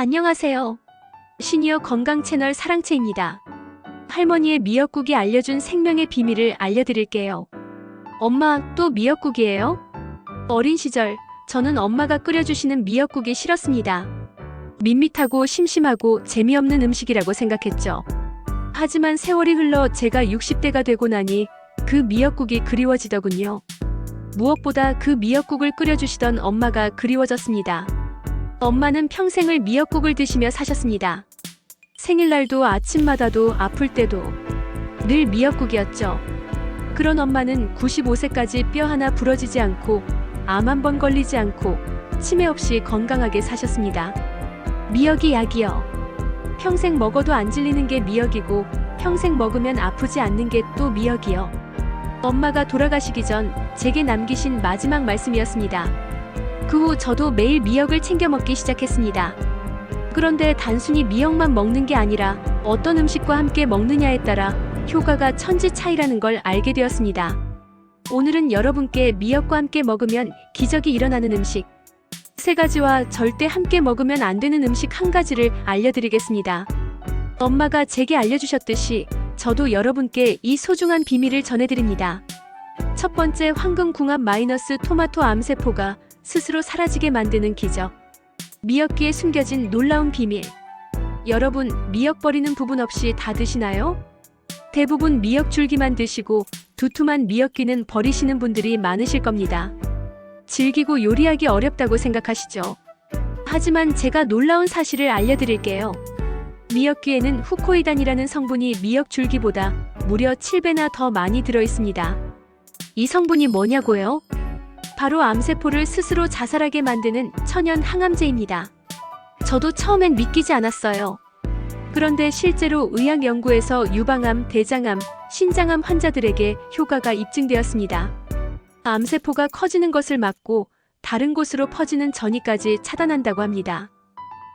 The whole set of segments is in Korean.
안녕하세요. 시니어 건강 채널 사랑채입니다. 할머니의 미역국이 알려준 생명의 비밀을 알려드릴게요. 엄마, 또 미역국이에요? 어린 시절, 저는 엄마가 끓여주시는 미역국이 싫었습니다. 밋밋하고 심심하고 재미없는 음식이라고 생각했죠. 하지만 세월이 흘러 제가 60대가 되고 나니 그 미역국이 그리워지더군요. 무엇보다 그 미역국을 끓여주시던 엄마가 그리워졌습니다. 엄마는 평생을 미역국을 드시며 사셨습니다. 생일날도 아침마다도 아플 때도 늘 미역국이었죠. 그런 엄마는 95세까지 뼈 하나 부러지지 않고 암 한 번 걸리지 않고 치매 없이 건강하게 사셨습니다. 미역이 약이요. 평생 먹어도 안 질리는 게 미역이고 평생 먹으면 아프지 않는 게 또 미역이요. 엄마가 돌아가시기 전 제게 남기신 마지막 말씀이었습니다. 그 후 저도 매일 미역을 챙겨 먹기 시작했습니다. 그런데 단순히 미역만 먹는 게 아니라 어떤 음식과 함께 먹느냐에 따라 효과가 천지 차이라는 걸 알게 되었습니다. 오늘은 여러분께 미역과 함께 먹으면 기적이 일어나는 음식 3가지와 절대 함께 먹으면 안 되는 음식 1가지를 알려드리겠습니다. 엄마가 제게 알려주셨듯이 저도 여러분께 이 소중한 비밀을 전해드립니다. 첫 번째, 황금궁합 마이너스 토마토 암세포가 스스로 사라지게 만드는 기적. 미역기에 숨겨진 놀라운 비밀. 여러분, 미역 버리는 부분 없이 다 드시나요? 대부분 미역 줄기만 드시고 두툼한 미역기는 버리시는 분들이 많으실 겁니다. 질기고 요리하기 어렵다고 생각하시죠? 하지만 제가 놀라운 사실을 알려드릴게요. 미역기에는 후코이단이라는 성분이 미역 줄기보다 무려 7배나 더 많이 들어있습니다. 이 성분이 뭐냐고요? 바로 암세포를 스스로 자살하게 만드는 천연 항암제입니다. 저도 처음엔 믿기지 않았어요. 그런데 실제로 의학 연구에서 유방암, 대장암, 신장암 환자들에게 효과가 입증되었습니다. 암세포가 커지는 것을 막고 다른 곳으로 퍼지는 전이까지 차단한다고 합니다.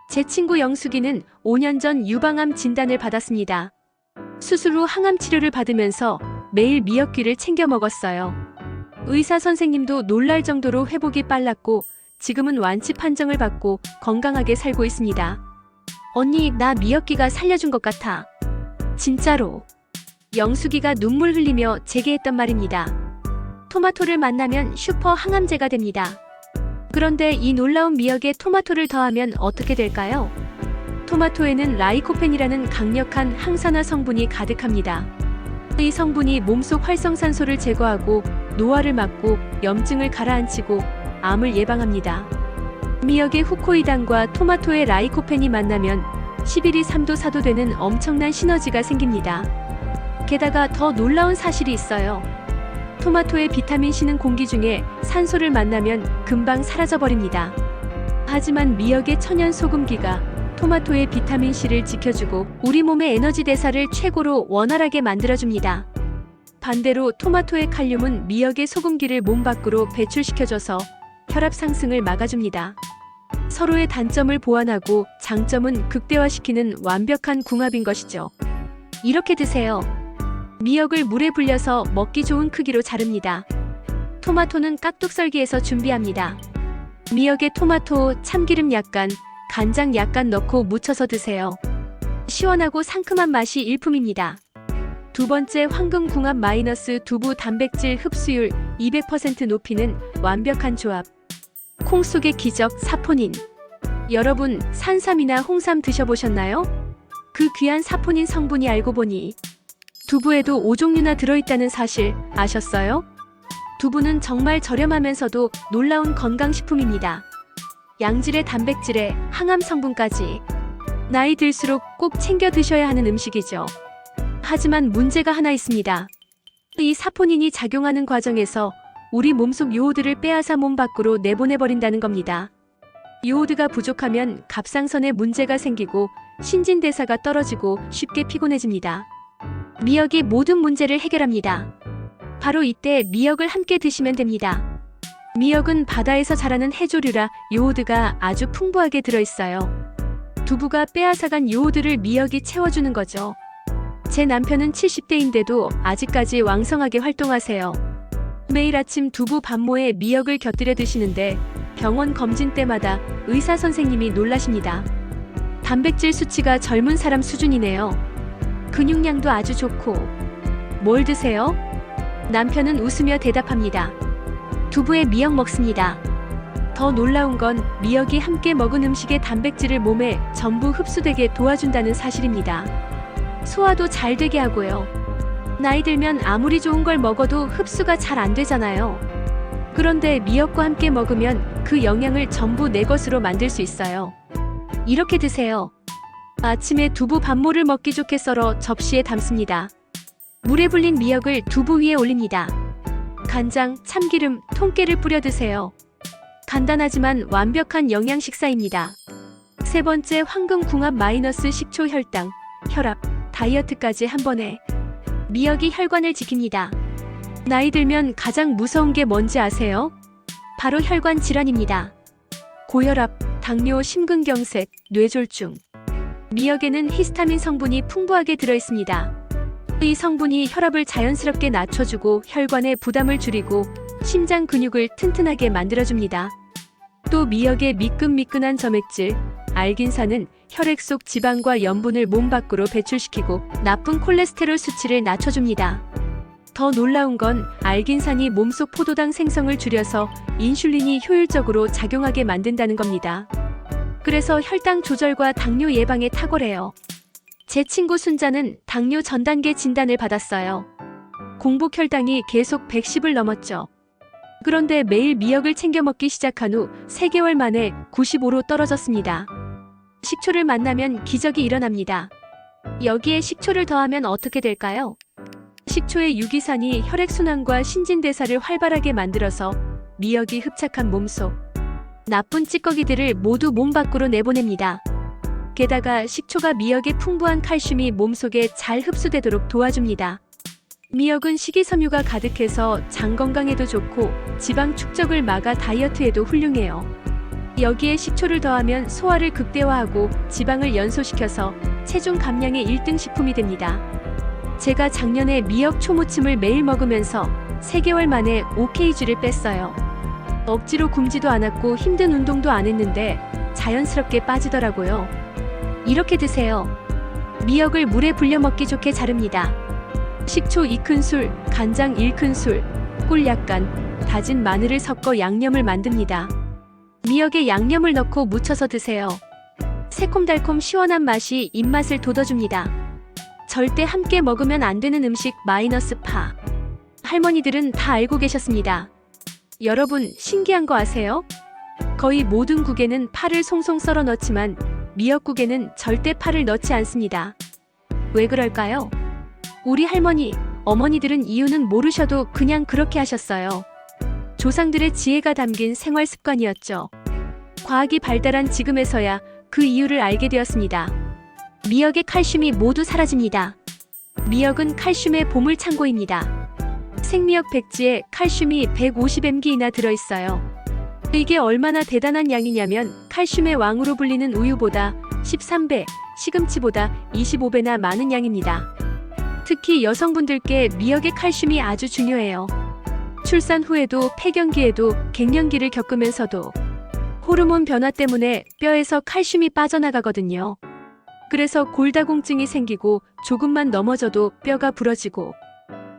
제 친구 영숙이는 5년 전 유방암 진단을 받았습니다. 수술 후 항암 치료를 받으면서 매일 미역귀를 챙겨 먹었어요. 의사 선생님도 놀랄 정도로 회복이 빨랐고 지금은 완치 판정을 받고 건강하게 살고 있습니다. 언니, 나 미역귀가 살려준 것 같아. 진짜로. 영숙이가 눈물 흘리며 제게 했던 말입니다. 토마토를 만나면 슈퍼 항암제가 됩니다. 그런데 이 놀라운 미역에 토마토를 더하면 어떻게 될까요? 토마토에는 라이코펜이라는 강력한 항산화 성분이 가득합니다. 이 성분이 몸속 활성산소를 제거하고 노화를 막고 염증을 가라앉히고 암을 예방합니다. 미역의 후코이단과 토마토의 라이코펜이 만나면 11이 3도 4도 되는 엄청난 시너지가 생깁니다. 게다가 더 놀라운 사실이 있어요. 토마토의 비타민C는 공기 중에 산소를 만나면 금방 사라져버립니다. 하지만 미역의 천연 소금기가 토마토의 비타민C를 지켜주고 우리 몸의 에너지 대사를 최고로 원활하게 만들어줍니다. 반대로 토마토의 칼륨은 미역의 소금기를 몸 밖으로 배출시켜줘서 혈압 상승을 막아줍니다. 서로의 단점을 보완하고 장점은 극대화시키는 완벽한 궁합인 것이죠. 이렇게 드세요. 미역을 물에 불려서 먹기 좋은 크기로 자릅니다. 토마토는 깍둑썰기해서 준비합니다. 미역에 토마토, 참기름 약간, 간장 약간 넣고 무쳐서 드세요. 시원하고 상큼한 맛이 일품입니다. 두 번째, 황금궁합 마이너스 두부 단백질 흡수율 200% 높이는 완벽한 조합. 콩 속의 기적 사포닌. 여러분, 산삼이나 홍삼 드셔보셨나요? 그 귀한 사포닌 성분이 알고 보니 두부에도 5종류나 들어있다는 사실 아셨어요? 두부는 정말 저렴하면서도 놀라운 건강식품입니다. 양질의 단백질에 항암 성분까지. 나이 들수록 꼭 챙겨 드셔야 하는 음식이죠. 하지만 문제가 하나 있습니다. 이 사포닌이 작용하는 과정에서 우리 몸속 요오드를 빼앗아 몸 밖으로 내보내버린다는 겁니다. 요오드가 부족하면 갑상선에 문제가 생기고 신진대사가 떨어지고 쉽게 피곤해집니다. 미역이 모든 문제를 해결합니다. 바로 이때 미역을 함께 드시면 됩니다. 미역은 바다에서 자라는 해조류라 요오드가 아주 풍부하게 들어있어요. 두부가 빼앗아간 요오드를 미역이 채워주는 거죠. 제 남편은 70대인데도 아직까지 왕성하게 활동하세요. 매일 아침 두부 반모에 미역을 곁들여 드시는데 병원 검진 때마다 의사 선생님이 놀라십니다. 단백질 수치가 젊은 사람 수준이네요. 근육량도 아주 좋고. 뭘 드세요? 남편은 웃으며 대답합니다. 두부에 미역 먹습니다. 더 놀라운 건 미역이 함께 먹은 음식의 단백질을 몸에 전부 흡수되게 도와준다는 사실입니다. 소화도 잘 되게 하고요. 나이 들면 아무리 좋은 걸 먹어도 흡수가 잘 안 되잖아요. 그런데 미역과 함께 먹으면 그 영양을 전부 내 것으로 만들 수 있어요. 이렇게 드세요. 아침에 두부 반모를 먹기 좋게 썰어 접시에 담습니다. 물에 불린 미역을 두부 위에 올립니다. 간장, 참기름, 통깨를 뿌려 드세요. 간단하지만 완벽한 영양 식사입니다. 세 번째, 황금궁합 마이너스 식초 혈당, 혈압, 다이어트까지 한 번에. 미역이 혈관을 지킵니다. 나이 들면 가장 무서운 게 뭔지 아세요? 바로 혈관 질환입니다. 고혈압, 당뇨, 심근경색, 뇌졸중. 미역에는 히스타민 성분이 풍부하게 들어있습니다. 이 성분이 혈압을 자연스럽게 낮춰주고 혈관의 부담을 줄이고 심장 근육을 튼튼하게 만들어줍니다. 또 미역의 미끈미끈한 점액질, 알긴산은 혈액 속 지방과 염분을 몸 밖으로 배출시키고 나쁜 콜레스테롤 수치를 낮춰줍니다. 더 놀라운 건 알긴산이 몸속 포도당 생성을 줄여서 인슐린이 효율적으로 작용하게 만든다는 겁니다. 그래서 혈당 조절과 당뇨 예방에 탁월해요. 제 친구 순자는 당뇨 전 단계 진단을 받았어요. 공복 혈당이 계속 110을 넘었죠. 그런데 매일 미역을 챙겨 먹기 시작한 후 3개월 만에 95로 떨어졌습니다. 식초를 만나면 기적이 일어납니다. 여기에 식초를 더하면 어떻게 될까요? 식초의 유기산이 혈액순환과 신진대사를 활발하게 만들어서 미역이 흡착한 몸속 나쁜 찌꺼기들을 모두 몸 밖으로 내보냅니다. 게다가 식초가 미역의 풍부한 칼슘이 몸속에 잘 흡수되도록 도와줍니다. 미역은 식이섬유가 가득해서 장 건강에도 좋고 지방 축적을 막아 다이어트에도 훌륭해요. 여기에 식초를 더하면 소화를 극대화하고 지방을 연소시켜서 체중 감량의 1등 식품이 됩니다. 제가 작년에 미역 초무침을 매일 먹으면서 3개월 만에 5kg를 뺐어요. 억지로 굶지도 않았고 힘든 운동도 안 했는데 자연스럽게 빠지더라고요. 이렇게 드세요. 미역을 물에 불려 먹기 좋게 자릅니다. 식초 2큰술, 간장 1큰술, 꿀 약간, 다진 마늘을 섞어 양념을 만듭니다. 미역에 양념을 넣고 무쳐서 드세요. 새콤달콤 시원한 맛이 입맛을 돋워줍니다. 절대 함께 먹으면 안 되는 음식 마이너스 파. 할머니들은 다 알고 계셨습니다. 여러분, 신기한 거 아세요? 거의 모든 국에는 파를 송송 썰어 넣지만 미역국에는 절대 파를 넣지 않습니다. 왜 그럴까요? 우리 할머니, 어머니들은 이유는 모르셔도 그냥 그렇게 하셨어요. 조상들의 지혜가 담긴 생활 습관이었죠. 과학이 발달한 지금에서야 그 이유를 알게 되었습니다. 미역의 칼슘이 모두 사라집니다. 미역은 칼슘의 보물창고입니다. 생미역 백지에 칼슘이 150mg이나 들어있어요. 이게 얼마나 대단한 양이냐면 칼슘의 왕으로 불리는 우유보다 13배, 시금치보다 25배나 많은 양입니다. 특히 여성분들께 미역의 칼슘이 아주 중요해요. 출산 후에도 폐경기에도 갱년기를 겪으면서도 호르몬 변화 때문에 뼈에서 칼슘이 빠져나가거든요. 그래서 골다공증이 생기고 조금만 넘어져도 뼈가 부러지고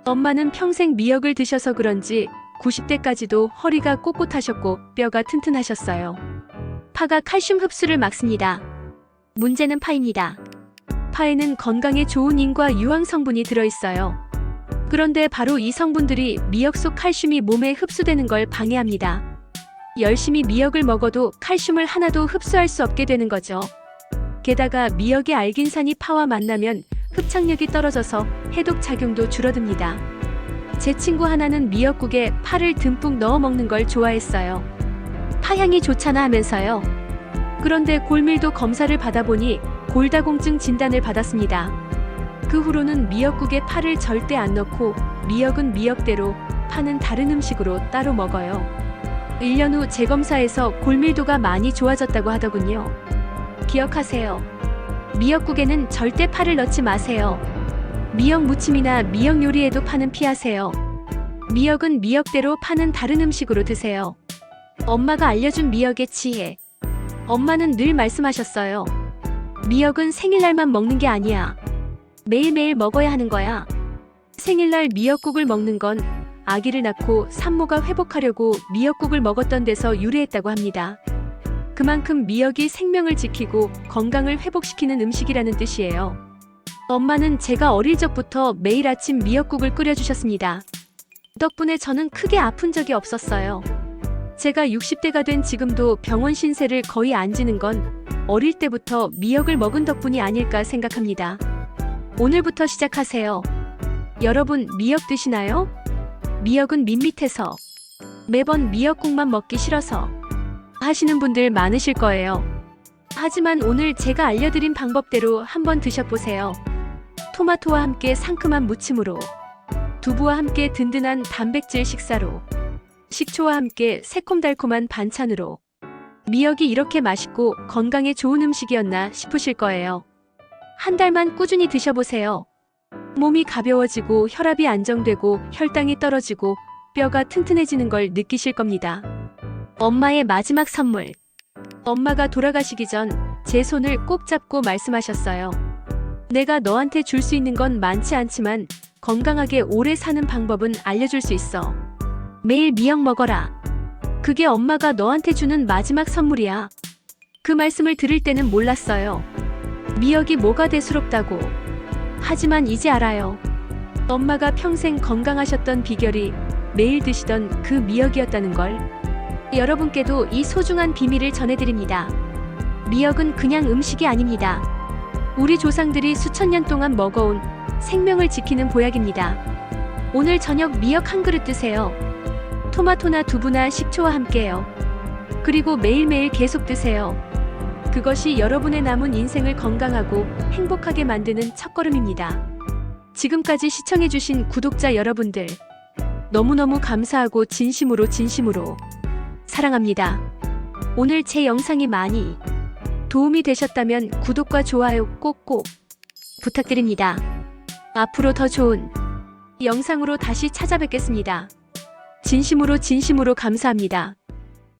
엄마는 평생 미역을 드셔서 그런지 90대까지도 허리가 꼿꼿하셨고 뼈가 튼튼하셨어요. 파가 칼슘 흡수를 막습니다. 문제는 파입니다. 파에는 건강에 좋은 인과 유황 성분이 들어있어요. 그런데 바로 이 성분들이 미역 속 칼슘이 몸에 흡수되는 걸 방해합니다. 열심히 미역을 먹어도 칼슘을 하나도 흡수할 수 없게 되는 거죠. 게다가 미역의 알긴산이 파와 만나면 흡착력이 떨어져서 해독 작용도 줄어듭니다. 제 친구 하나는 미역국에 파를 듬뿍 넣어 먹는 걸 좋아했어요. 파향이 좋잖아 하면서요. 그런데 골밀도 검사를 받아보니 골다공증 진단을 받았습니다. 그 후로는 미역국에 파를 절대 안 넣고 미역은 미역대로, 파는 다른 음식으로 따로 먹어요. 1년 후 재검사에서 골밀도가 많이 좋아졌다고 하더군요. 기억하세요. 미역국에는 절대 파를 넣지 마세요. 미역 무침이나 미역 요리에도 파는 피하세요. 미역은 미역대로, 파는 다른 음식으로 드세요. 엄마가 알려준 미역의 지혜. 엄마는 늘 말씀하셨어요. 미역은 생일날만 먹는 게 아니야. 매일매일 먹어야 하는 거야. 생일날 미역국을 먹는 건 아기를 낳고 산모가 회복하려고 미역국을 먹었던 데서 유래했다고 합니다. 그만큼 미역이 생명을 지키고 건강을 회복시키는 음식이라는 뜻이에요. 엄마는 제가 어릴 적부터 매일 아침 미역국을 끓여주셨습니다. 덕분에 저는 크게 아픈 적이 없었어요. 제가 60대가 된 지금도 병원 신세를 거의 안 지는 건 어릴 때부터 미역을 먹은 덕분이 아닐까 생각합니다. 오늘부터 시작하세요. 여러분 미역 드시나요? 미역은 밋밋해서, 매번 미역국만 먹기 싫어서 하시는 분들 많으실 거예요. 하지만 오늘 제가 알려드린 방법대로 한번 드셔보세요. 토마토와 함께 상큼한 무침으로, 두부와 함께 든든한 단백질 식사로, 식초와 함께 새콤달콤한 반찬으로 미역이 이렇게 맛있고 건강에 좋은 음식이었나 싶으실 거예요. 한 달만 꾸준히 드셔보세요. 몸이 가벼워지고 혈압이 안정되고 혈당이 떨어지고 뼈가 튼튼해지는 걸 느끼실 겁니다. 엄마의 마지막 선물. 엄마가 돌아가시기 전 제 손을 꼭 잡고 말씀하셨어요. 내가 너한테 줄 수 있는 건 많지 않지만 건강하게 오래 사는 방법은 알려줄 수 있어. 매일 미역 먹어라. 그게 엄마가 너한테 주는 마지막 선물이야. 그 말씀을 들을 때는 몰랐어요. 미역이 뭐가 대수롭다고. 하지만 이제 알아요. 엄마가 평생 건강하셨던 비결이 매일 드시던 그 미역이었다는 걸. 여러분께도 이 소중한 비밀을 전해드립니다. 미역은 그냥 음식이 아닙니다. 우리 조상들이 수천 년 동안 먹어온 생명을 지키는 보약입니다. 오늘 저녁 미역 한 그릇 드세요. 토마토나 두부나 식초와 함께요. 그리고 매일매일 계속 드세요. 그것이 여러분의 남은 인생을 건강하고 행복하게 만드는 첫걸음입니다. 지금까지 시청해주신 구독자 여러분들, 너무너무 감사하고 진심으로 사랑합니다. 오늘 제 영상이 많이 도움이 되셨다면 구독과 좋아요 꼭꼭 부탁드립니다. 앞으로 더 좋은 영상으로 다시 찾아뵙겠습니다. 진심으로 감사합니다.